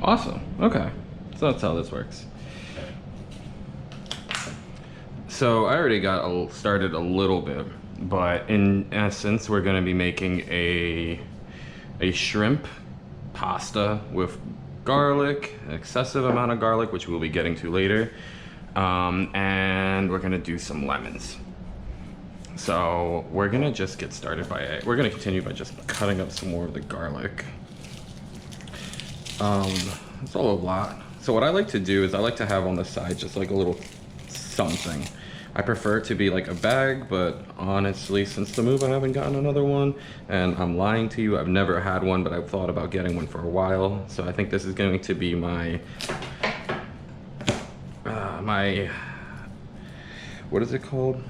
Awesome. Okay. So that's how this works. So I already got started a little bit, but in essence, we're going to be making a shrimp pasta with garlic, an excessive amount of garlic, which we'll be getting to later, and we're going to do some lemons. So we're going to just get started by, we're going to continue by just cutting up some more of the garlic. It's all a lot. So what I like to do is I like to have on the side just like a little something. I prefer it to be like a bag, but honestly, since the move, I haven't gotten another one, and I'm lying to you, I've never had one, but I've thought about getting one for a while. So I think this is going to be my, what is it called?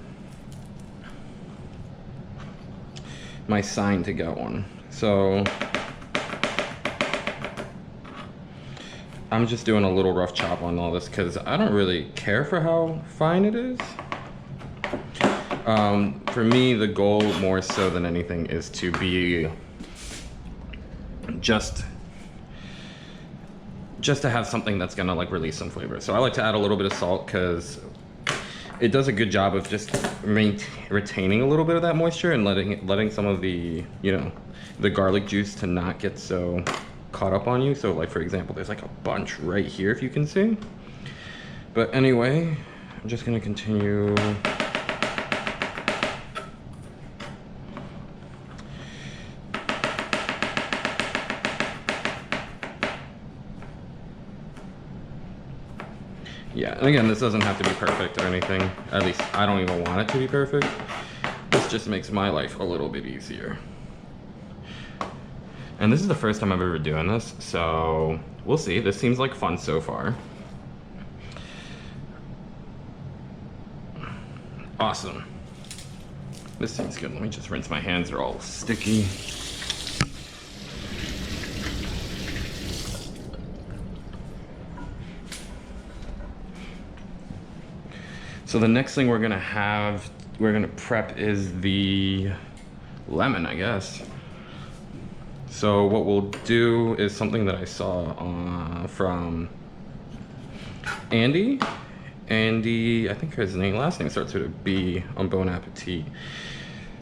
My sign to get one. So I'm just doing a little rough chop on all this because I don't really care for how fine it is. For me, the goal more so than anything is to be just to have something that's gonna like release some flavor. So I like to add a little bit of salt because it does a good job of just retaining a little bit of that moisture and letting some of the, you know, the garlic juice to not get so caught up on you. So like, for example, there's like a bunch right here, if you can see. But anyway, I'm just gonna continue. Yeah, and again, this doesn't have to be perfect or anything. At least I don't even want it to be perfect. This just makes my life a little bit easier. And this is the first time I've ever doing this, so we'll see. This seems like fun so far. Awesome. This seems good. Let me just rinse my hands, they're all sticky. So the next thing we're gonna prep is the lemon, I guess. So what we'll do is something that I saw from Andy. Andy, I think his last name starts with a B, on Bon Appetit.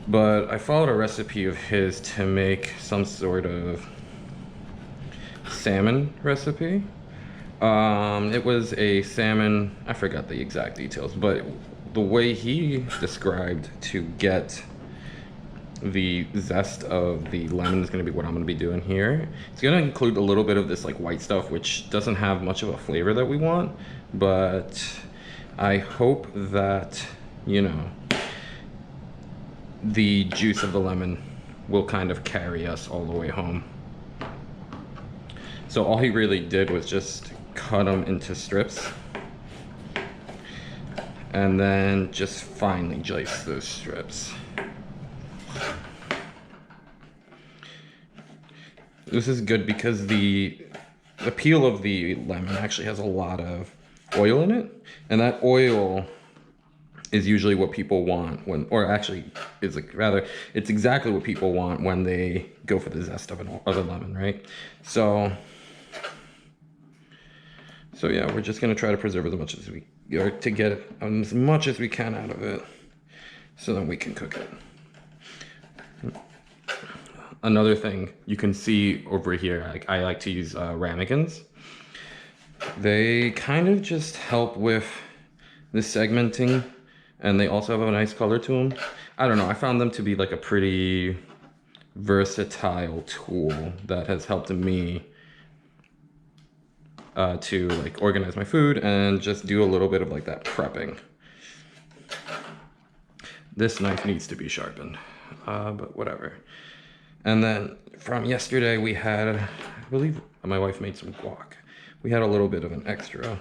But I followed a recipe of his to make some sort of salmon recipe. It was a salmon, I forgot the exact details, but the way he described to get the zest of the lemon is going to be what I'm going to be doing here. It's going to include a little bit of this like white stuff, which doesn't have much of a flavor that we want, but I hope that, you know, the juice of the lemon will kind of carry us all the way home. So all he really did was just cut them into strips and then just finely dice those strips. This is good because the peel of the lemon actually has a lot of oil in it, and that oil is usually what people want when, or actually is like, rather, it's exactly what people want when they go for the zest of a lemon, right? So yeah, we're just gonna try to preserve as much as we, or to get as much as we can out of it, so then we can cook it. Another thing you can see over here, I like to use ramekins. They kind of just help with the segmenting, and they also have a nice color to them. I don't know, I found them to be like a pretty versatile tool that has helped me to like organize my food and just do a little bit of like that prepping. This knife needs to be sharpened, but whatever. And then from yesterday we had, I believe my wife made some guac. We had a little bit of an extra,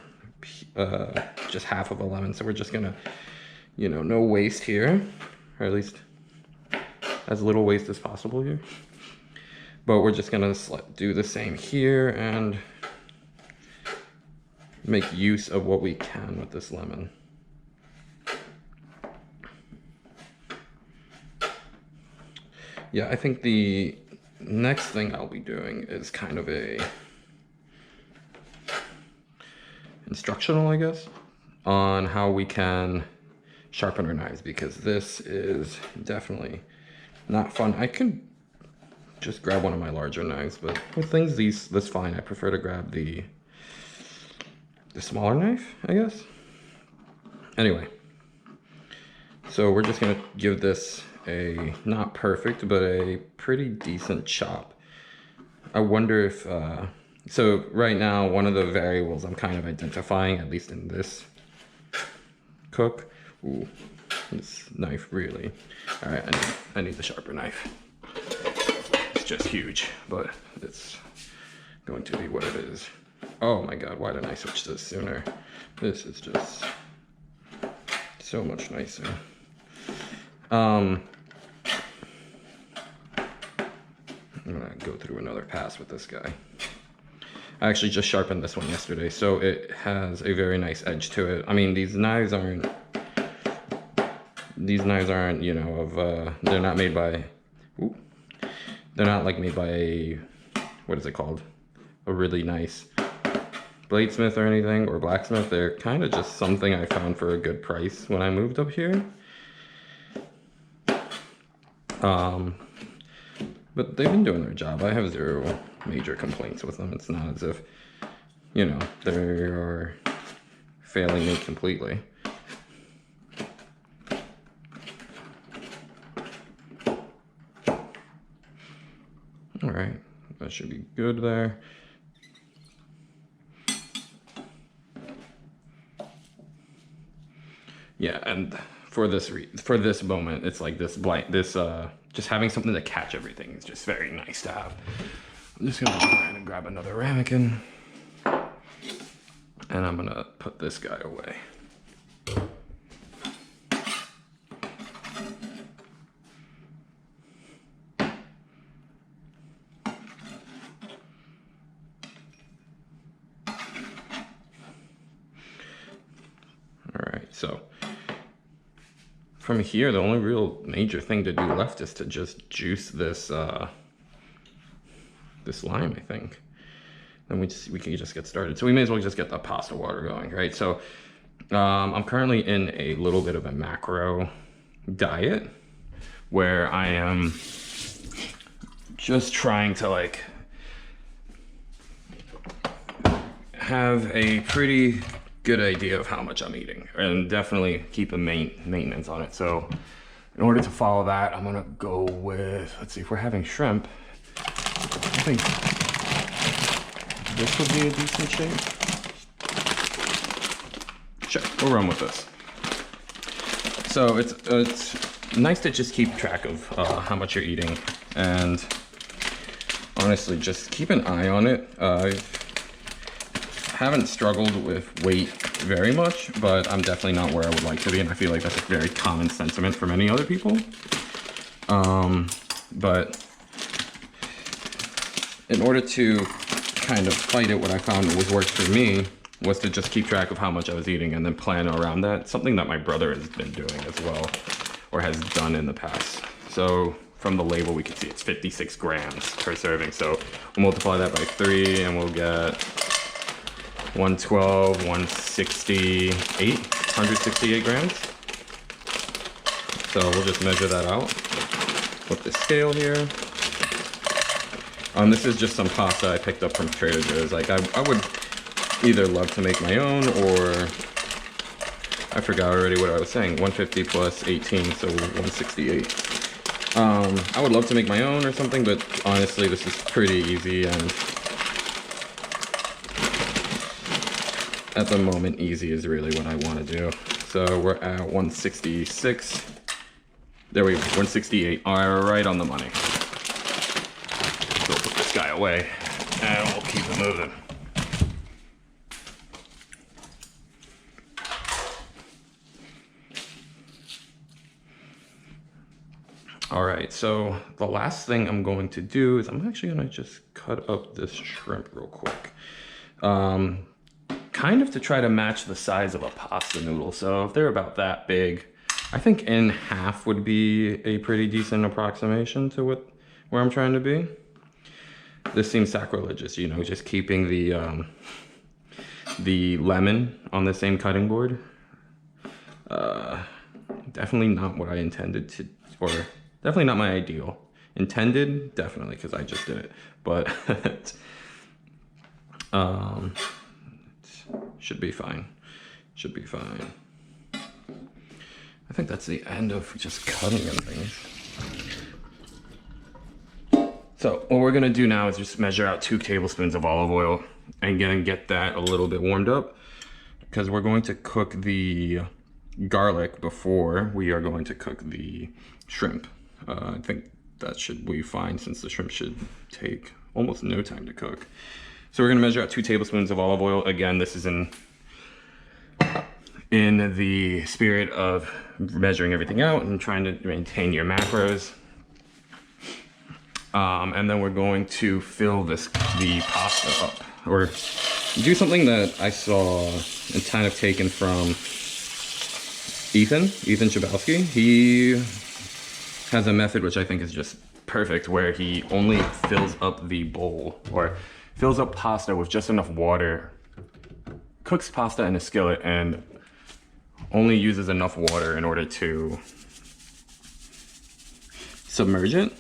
just half of a lemon. So we're just gonna, you know, no waste here, or at least as little waste as possible here. But we're just gonna do the same here and make use of what we can with this lemon. Yeah, I think the next thing I'll be doing is kind of a instructional, I guess, on how we can sharpen our knives, because this is definitely not fun. I can just grab one of my larger knives, but with things this fine, I prefer to grab the smaller knife, I guess. Anyway, so we're just gonna give this a not perfect, but a pretty decent chop. I wonder if, so right now, one of the variables I'm kind of identifying, at least in this cook, ooh, this knife really, all right, I need the sharper knife. It's just huge, but it's going to be what it is. Oh my God, why didn't I switch this sooner? This is just so much nicer. I'm gonna go through another pass with this guy. I actually just sharpened this one yesterday, so it has a very nice edge to it. I mean, these knives aren't, you know, of, they're not made by, ooh, they're not like made by a, what is it called? A really nice bladesmith or anything, or blacksmith. They're kind of just something I found for a good price when I moved up here. But they've been doing their job. I have zero major complaints with them. It's not as if, you know, they are failing me completely. All right, that should be good there. Yeah, and for this moment, it's like this just having something to catch everything is just very nice to have. I'm just gonna go ahead and grab another ramekin, and I'm gonna put this guy away. All right, so from here, the only real major thing to do left is to just juice this this lime, I think. Then we can just get started. So we may as well just get the pasta water going, right? So I'm currently in a little bit of a macro diet where I am just trying to like have a pretty good idea of how much I'm eating, and definitely keep a maintenance on it. So in order to follow that, I'm gonna go with, let's see, if we're having shrimp, I think this would be a decent shape. Sure, we'll run with this. So it's nice to just keep track of how much you're eating, and honestly, just keep an eye on it. I haven't struggled with weight very much, but I'm definitely not where I would like to be, and I feel like that's a very common sentiment for many other people. But in order to kind of fight it, what I found was worked for me was to just keep track of how much I was eating and then plan around that. Something that my brother has been doing as well, or has done in the past. So from the label, we can see it's 56 grams per serving. So we'll multiply that by 3 and we'll get 112, 168 grams. So we'll just measure that out with the scale here. This is just some pasta I picked up from Trader Joe's. Like I would either love to make my own, or I forgot already what I was saying. 150 plus 18, so 168. I would love to make my own or something, but honestly, this is pretty easy, and at the moment, easy is really what I want to do. So we're at 166. There we go, 168. All right, right on the money. We'll put this guy away, and we'll keep it moving. All right, so the last thing I'm going to do is I'm actually gonna just cut up this shrimp real quick. Kind of to try to match the size of a pasta noodle. So if they're about that big, I think in half would be a pretty decent approximation to where I'm trying to be. This seems sacrilegious, you know, just keeping the the lemon on the same cutting board. Definitely not what I intended to, or definitely not my ideal. Intended, definitely, because I just did it. But should be fine. Should be fine. I think that's the end of just cutting and things. So what we're gonna do now is just measure out 2 tablespoons of olive oil and get that a little bit warmed up, because we're going to cook the garlic before we are going to cook the shrimp. I think that should be fine, since the shrimp should take almost no time to cook. So we're gonna measure out 2 tablespoons of olive oil. Again, this is in the spirit of measuring everything out and trying to maintain your macros. And then we're going to fill the pasta up, or do something that I saw and kind of taken from Ethan Chbosky. He has a method which I think is just perfect, where he only fills up the bowl, or fills up pasta with just enough water, cooks pasta in a skillet, and only uses enough water in order to submerge it.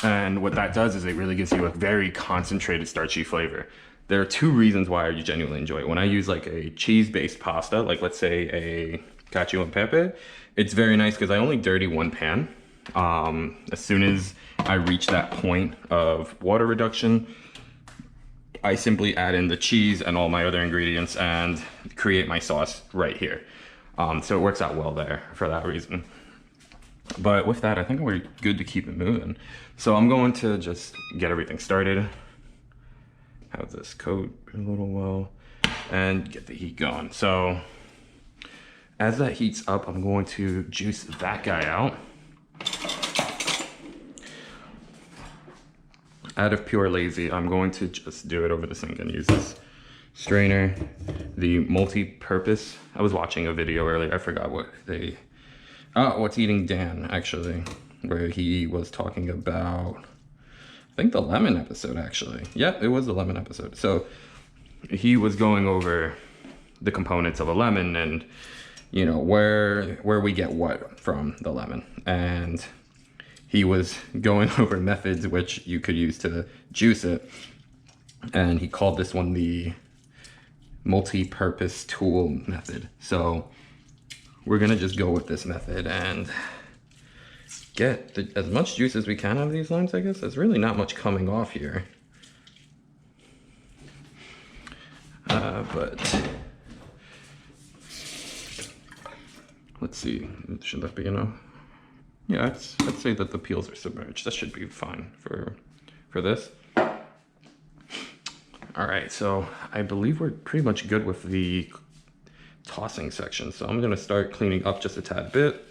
And what that does is it really gives you a very concentrated starchy flavor. There are 2 reasons why I genuinely enjoy it. When I use like a cheese-based pasta, like let's say a cacio e pepe, it's very nice because I only dirty 1 pan. As soon as I reach that point of water reduction, I simply add in the cheese and all my other ingredients and create my sauce right here. So it works out well there for that reason. But with that, I think we're good to keep it moving. So I'm going to just get everything started, have this coat a little well, and get the heat going. So as that heats up, I'm going to juice that guy out. Out of pure lazy, I'm going to just do it over the sink and use this strainer, the multi-purpose. I was watching a video earlier, I forgot what they, What's Eating Dan, actually, where he was talking about, I think the lemon episode, actually. Yeah, it was the lemon episode. So he was going over the components of a lemon and, you know, where we get what from the lemon. And he was going over methods which you could use to juice it. And he called this one the multi-purpose tool method. So we're gonna just go with this method and get as much juice as we can out of these limes, I guess. There's really not much coming off here. But let's see, should that be enough? Yeah, I'd say that the peels are submerged. That should be fine for this. All right, so I believe we're pretty much good with the tossing section. So I'm gonna start cleaning up just a tad bit,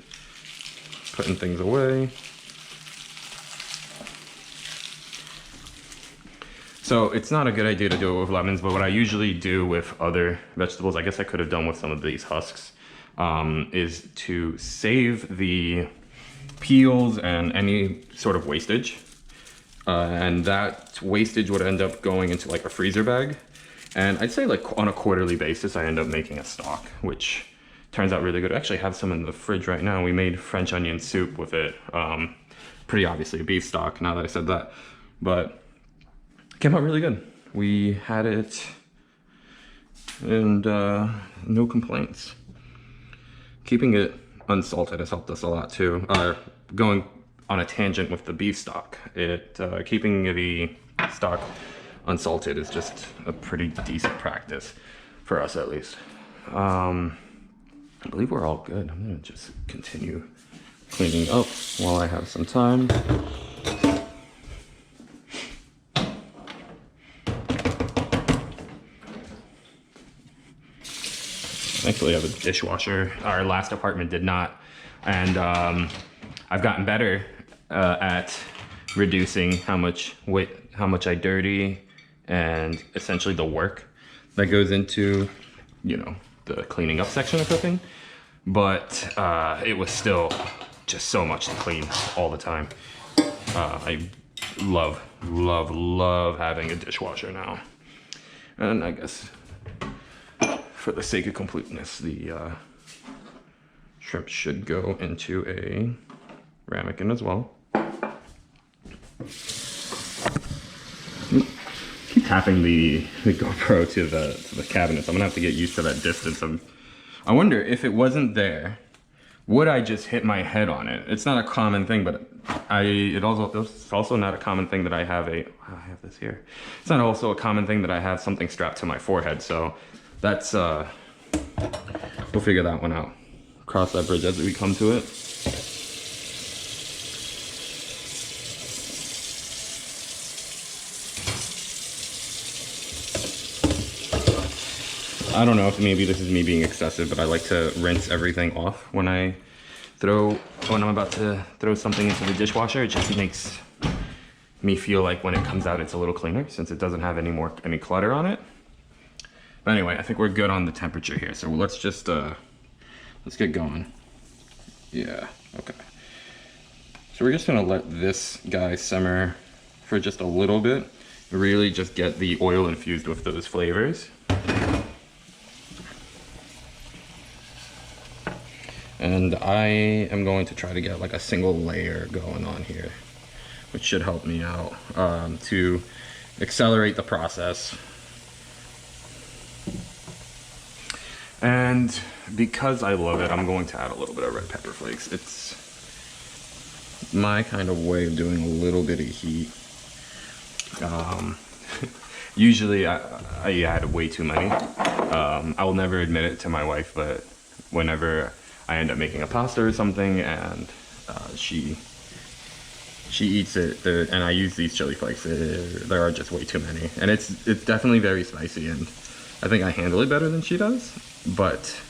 putting things away. So it's not a good idea to do it with lemons, but what I usually do with other vegetables, I guess I could have done with some of these husks, is to save the peels and any sort of wastage. And that wastage would end up going into like a freezer bag. And I'd say like on a quarterly basis, I end up making a stock, which turns out really good. I actually have some in the fridge right now. We made French onion soup with it. Pretty obviously a beef stock, now that I said that, but it came out really good. We had it and no complaints. Keeping it unsalted has helped us a lot too. Going on a tangent with the beef stock, keeping the stock unsalted is just a pretty decent practice for us, at least. I believe we're all good. I'm gonna just continue cleaning up while I have some time. Thankfully I have a dishwasher. Our last apartment did not, and I've gotten better at reducing how much I dirty, and essentially the work that goes into, you know, the cleaning up section of cooking. But it was still just so much to clean all the time. I love having a dishwasher now. And I guess for the sake of completeness, the shrimp should go into a ramekin as well. Keep tapping the GoPro to the cabinet, so I'm gonna have to get used to that distance. I wonder if it wasn't there, would I just hit my head on it? It's not a common thing, but it's also not a common thing that I have this here. It's not also a common thing that I have something strapped to my forehead, so that's, we'll figure that one out. Cross that bridge as we come to it. I don't know if maybe this is me being excessive, but I like to rinse everything off when I'm about to throw something into the dishwasher. It just makes me feel like when it comes out, it's a little cleaner since it doesn't have any clutter on it. But anyway, I think we're good on the temperature here. So let's just, let's get going. Yeah, okay. So we're just gonna let this guy simmer for just a little bit. Really just get the oil infused with those flavors. And I am going to try to get like a single layer going on here, which should help me out to accelerate the process. And because I love it, I'm going to add a little bit of red pepper flakes. It's my kind of way of doing a little bit of heat. Usually I add way too many. I will never admit it to my wife, but whenever I end up making a pasta or something and she eats it, and I use these chili flakes, there are just way too many. And it's definitely very spicy, and I think I handle it better than she does, but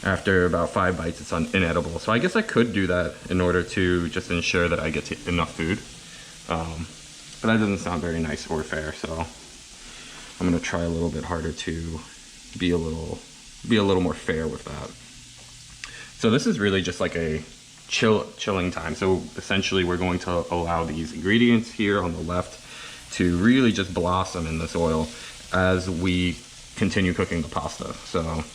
after about 5 bites it's inedible. So I guess I could do that in order to just ensure that I get enough food. But that doesn't sound very nice or fair, so I'm gonna try a little bit harder to be a little more fair with that. So this is really just like a chilling time. So essentially we're going to allow these ingredients here on the left to really just blossom in this oil as we continue cooking the pasta. So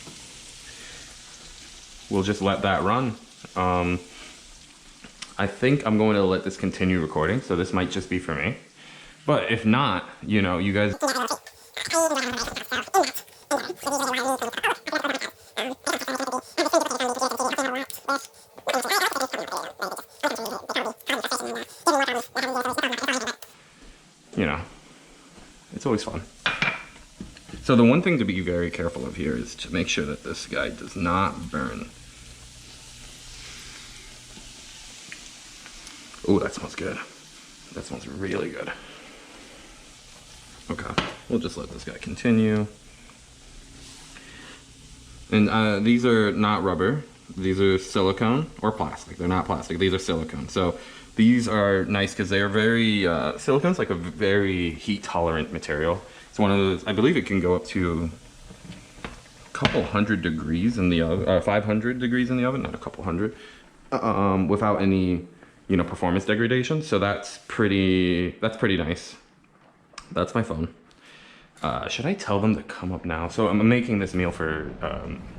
we'll just let that run. I think I'm going to let this continue recording, so this might just be for me. But if not, you know, you guys... You know, it's always fun. So the one thing to be very careful of here is to make sure that this guy does not burn. Oh, that smells good. That smells really good. Okay, we'll just let this guy continue. And these are not rubber. These are silicone or plastic. They're not plastic, these are silicone. So these are nice because they are very, silicone's like a very heat tolerant material. It's one of those, I believe it can go up to a couple hundred degrees in the oven, 500 degrees in the oven, not a couple hundred, without any, you know, performance degradation. So that's pretty nice. That's my phone. Should I tell them to come up now? So I'm making this meal for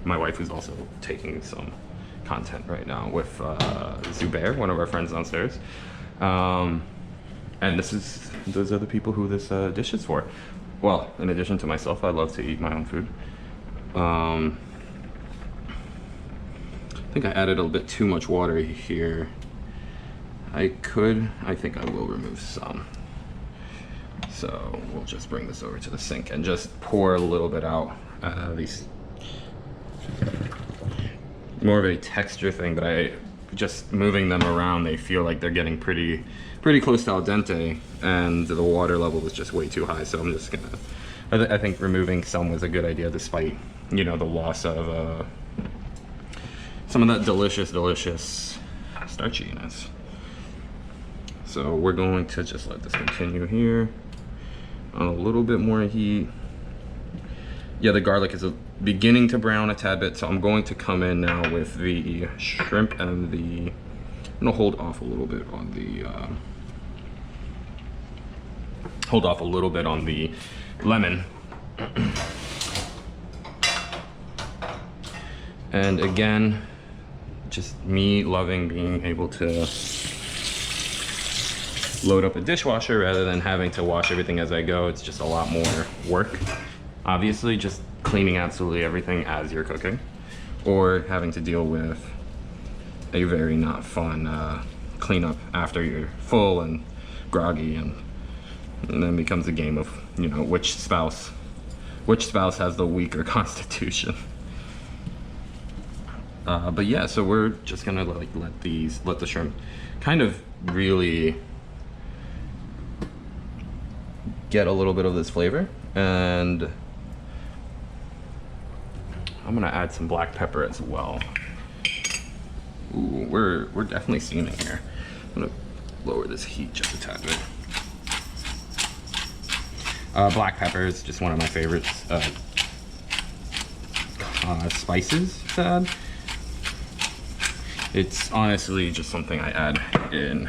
my wife, who's also taking some content right now with Zubair, one of our friends downstairs. And those are the people who this dish is for. Well, in addition to myself, I love to eat my own food. I think I added a bit too much water here. I think I will remove some. So we'll just bring this over to the sink and just pour a little bit out. These more of a texture thing, but I just moving them around, they feel like they're getting pretty close to al dente, and the water level was just way too high. So I'm just gonna, I think removing some was a good idea, despite, you know, the loss of some of that delicious starchiness. So we're going to just let this continue here on a little bit more heat. Yeah, the garlic is beginning to brown a tad bit, so I'm going to come in now with the shrimp and I'm gonna hold off a little bit on the lemon. And again, just me loving being able to load up a dishwasher rather than having to wash everything as I go. It's just a lot more work. Obviously, just cleaning absolutely everything as you're cooking, or having to deal with a very not fun cleanup after you're full and groggy, and then becomes a game of, you know, which spouse has the weaker constitution. But yeah, so we're just gonna like let the shrimp kind of really get a little bit of this flavor, and I'm gonna add some black pepper as well. Ooh, we're definitely seasoning here. I'm gonna lower this heat just a tad bit. Black pepper is just one of my favorites spices to add. It's honestly just something I add in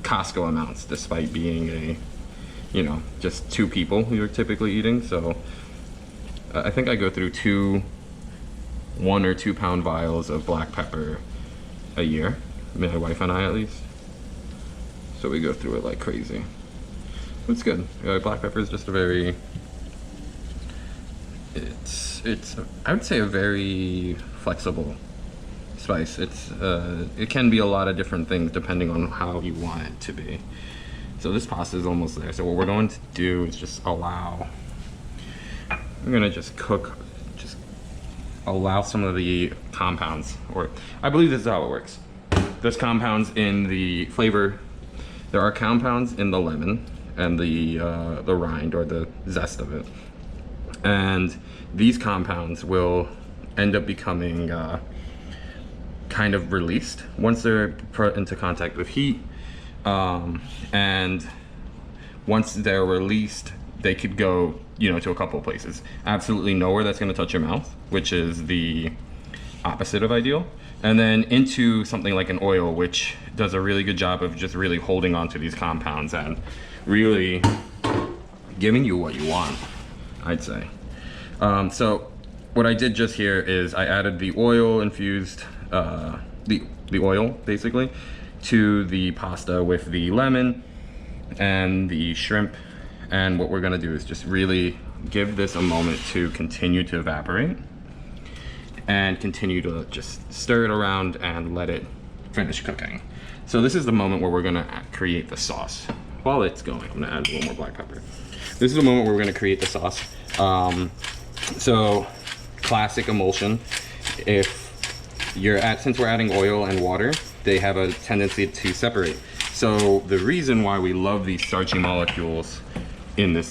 Costco amounts, despite being a, you know, just 2 people who are typically eating. So I think I go through 1 or 2 pound vials of black pepper a year, my wife and I at least. So we go through it like crazy. It's good. Black pepper is just a very, it's I would say a very flexible spice. It can be a lot of different things depending on how you want it to be. So this pasta is almost there. So what we're going to do is just we're gonna just allow some of the compounds, or I believe this is how it works. There's compounds in the flavor. There are compounds in the lemon and the rind, or the zest of it. And these compounds will end up becoming kind of released once they're put into contact with heat. And once they're released, they could go, you know, to a couple of places. Absolutely nowhere that's gonna touch your mouth, which is the opposite of ideal. And then into something like an oil, which does a really good job of just really holding on to these compounds and really giving you what you want, I'd say. So what I did just here is I added the oil infused, the oil basically, to the pasta with the lemon and the shrimp. And what we're gonna do is just really give this a moment to continue to evaporate and continue to just stir it around and let it finish cooking. So this is the moment where we're gonna create the sauce. While it's going, I'm gonna add a little more black pepper. This is the moment where we're gonna create the sauce. So classic emulsion. Since we're adding oil and water, they have a tendency to separate. So the reason why we love these starchy molecules in the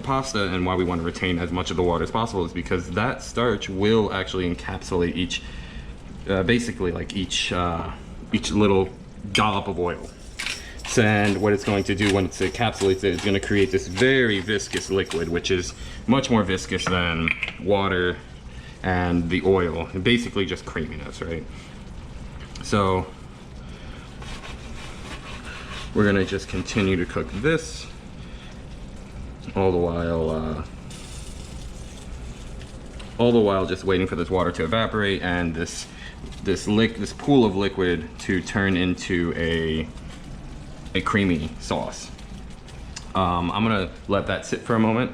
pasta, and why we want to retain as much of the water as possible, is because that starch will actually encapsulate each little dollop of oil. And what it's going to do when it encapsulates it is going to create this very viscous liquid, which is much more viscous than water and the oil, and basically just creaminess, right? So we're gonna just continue to cook this all the while just waiting for this water to evaporate and this pool of liquid to turn into a creamy sauce. I'm gonna let that sit for a moment,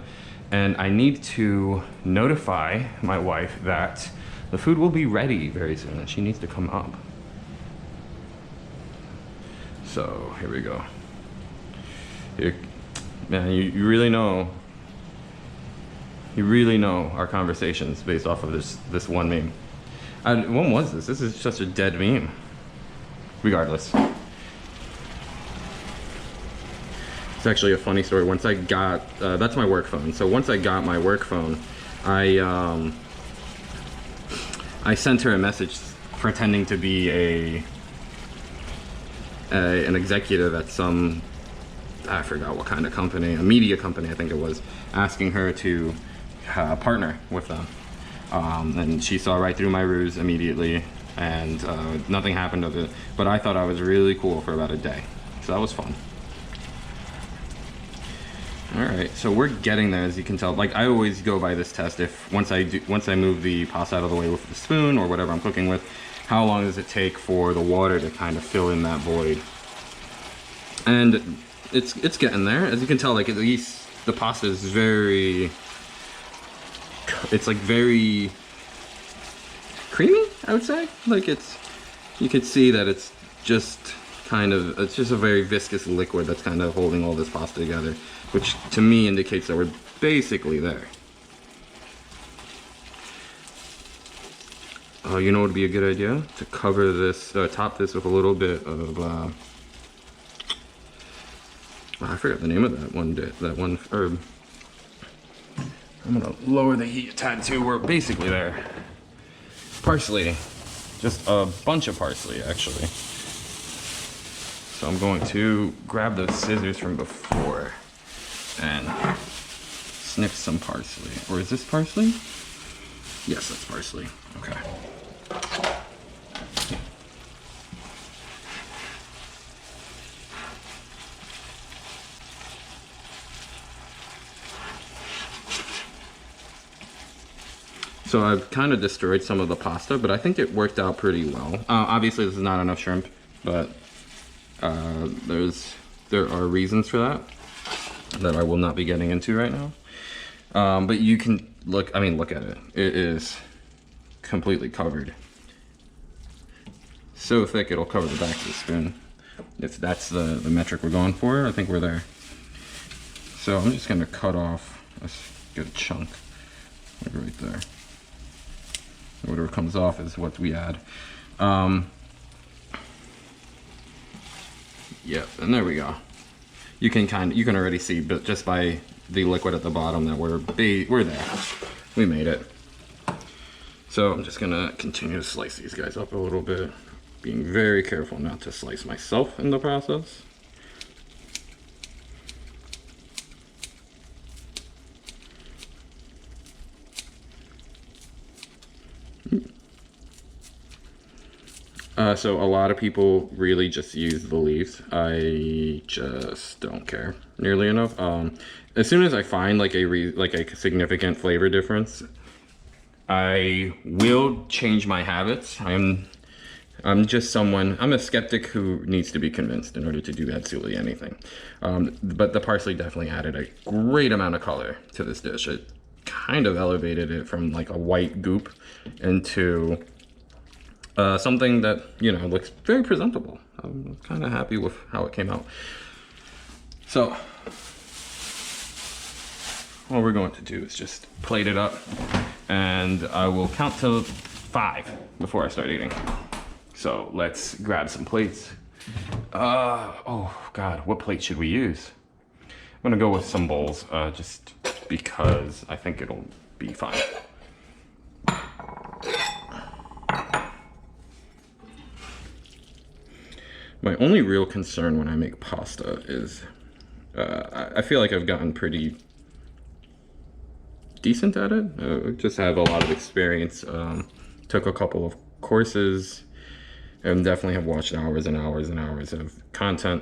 and I need to notify my wife that the food will be ready very soon and she needs to come up. So here we go. Man, you really know our conversations based off of this one meme. And when was this? This is such a dead meme. Regardless. It's actually a funny story. Once I got, that's my work phone. So once I got my work phone, I sent her a message pretending to be an executive at some, I forgot what kind of company, a media company I think it was, asking her to partner with them. And she saw right through my ruse immediately, and nothing happened of it. But I thought I was really cool for about a day. So that was fun. All right, so we're getting there, as you can tell. Like, I always go by this test. If once I move the pasta out of the way with the spoon or whatever I'm cooking with, how long does it take for the water to kind of fill in that void? And it's getting there. As you can tell, like, at least the pasta is very, it's like very creamy, I would say. Like, it's, you can see that it's just kind of, it's just a very viscous liquid that's kind of holding all this pasta together, which to me indicates that we're basically there. You know what would be a good idea? To cover this, top this with a little bit of, I forgot the name of that one herb. I'm gonna lower the heat a tad too. We're basically there. Parsley, just a bunch of parsley actually. So I'm going to grab those scissors from before and snip some parsley. Or is this parsley? Yes, that's parsley. Okay. So I've kind of destroyed some of the pasta, but I think it worked out pretty well. Obviously this is not enough shrimp, but there are reasons for that I will not be getting into right now. But you can look at it. It is completely covered. So thick it'll cover the back of the spoon. If that's the metric we're going for, I think we're there. So I'm just gonna cut off a good chunk, like right there. Whatever comes off is what we add. Yep, and there we go. You can already see, but just by the liquid at the bottom, that we're there. We made it. So I'm just gonna continue to slice these guys up a little bit, being very careful not to slice myself in the process. So a lot of people really just use the leaves. I just don't care nearly enough. As soon as I find like a significant flavor difference, I will change my habits. I'm a skeptic who needs to be convinced in order to do absolutely anything. But the parsley definitely added a great amount of color to this dish. It kind of elevated it from like a white goop into something that, you know, looks very presentable. I'm kind of happy with how it came out. So what we're going to do is just plate it up, and I will count to 5 before I start eating. So let's grab some plates. Oh God, what plate should we use? I'm gonna go with some bowls, just because I think it'll be fine. My only real concern when I make pasta is, I feel like I've gotten pretty decent at it. Just have a lot of experience. Took a couple of courses, and definitely have watched hours and hours and hours of content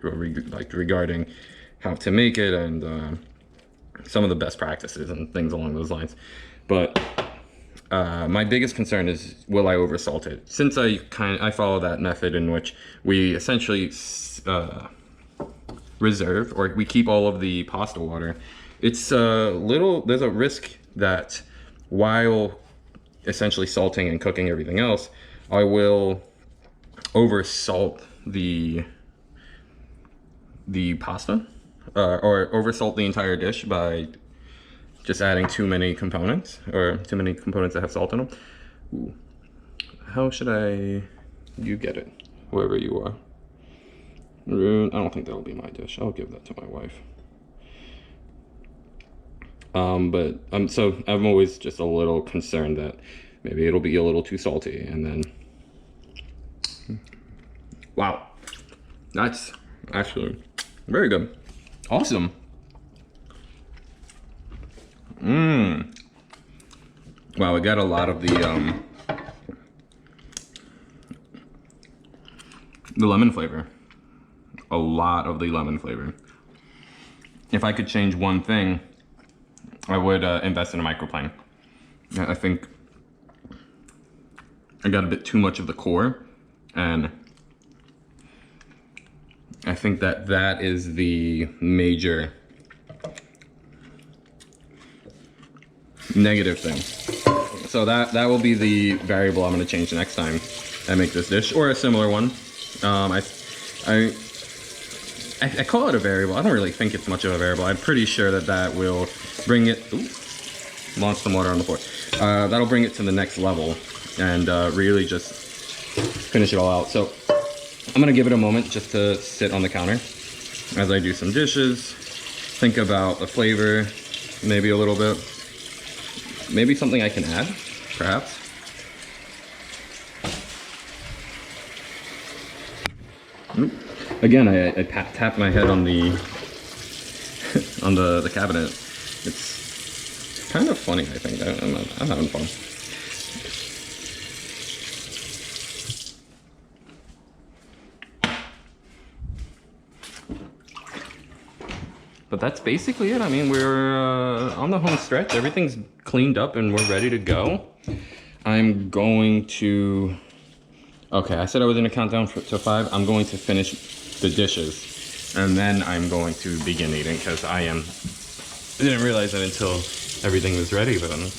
regarding how to make it and some of the best practices and things along those lines. But my biggest concern is, will I oversalt it? Since I follow that method in which we essentially reserve, or we keep all of the pasta water, it's there's a risk that while essentially salting and cooking everything else, I will oversalt the pasta, or oversalt the entire dish by just adding too many components, or too many components that have salt in them. Ooh. How should you get it, whoever you are. I don't think that'll be my dish. I'll give that to my wife. But I'm always just a little concerned that maybe it'll be a little too salty, and then, wow, that's actually very good. Awesome. Wow, we got a lot of the lemon flavor. A lot of the lemon flavor. if I could change one thing, I would invest in a microplane. I think I got a bit too much of the core, and I think that that is the major negative thing. So that will be the variable I'm going to change next time I make this dish, or a similar one. I call it a variable. I don't really think it's much of a variable. I'm pretty sure that that will bring it. Ooh, launched some water on the floor. That'll bring it to the next level and really just finish it all out. So I'm gonna give it a moment just to sit on the counter as I do some dishes. Think about the flavor, maybe a little bit. Maybe something I can add, perhaps. Again, I tapped my head on the on the cabinet. It's kind of funny, I think. I'm having fun. But that's basically it. I mean, we're on the home stretch. Everything's cleaned up and we're ready to go. I'm going to... Okay, I said I was going to count down to 5. I'm going to finish the dishes. And then I'm going to begin eating because I didn't realize that until everything was ready, but I'm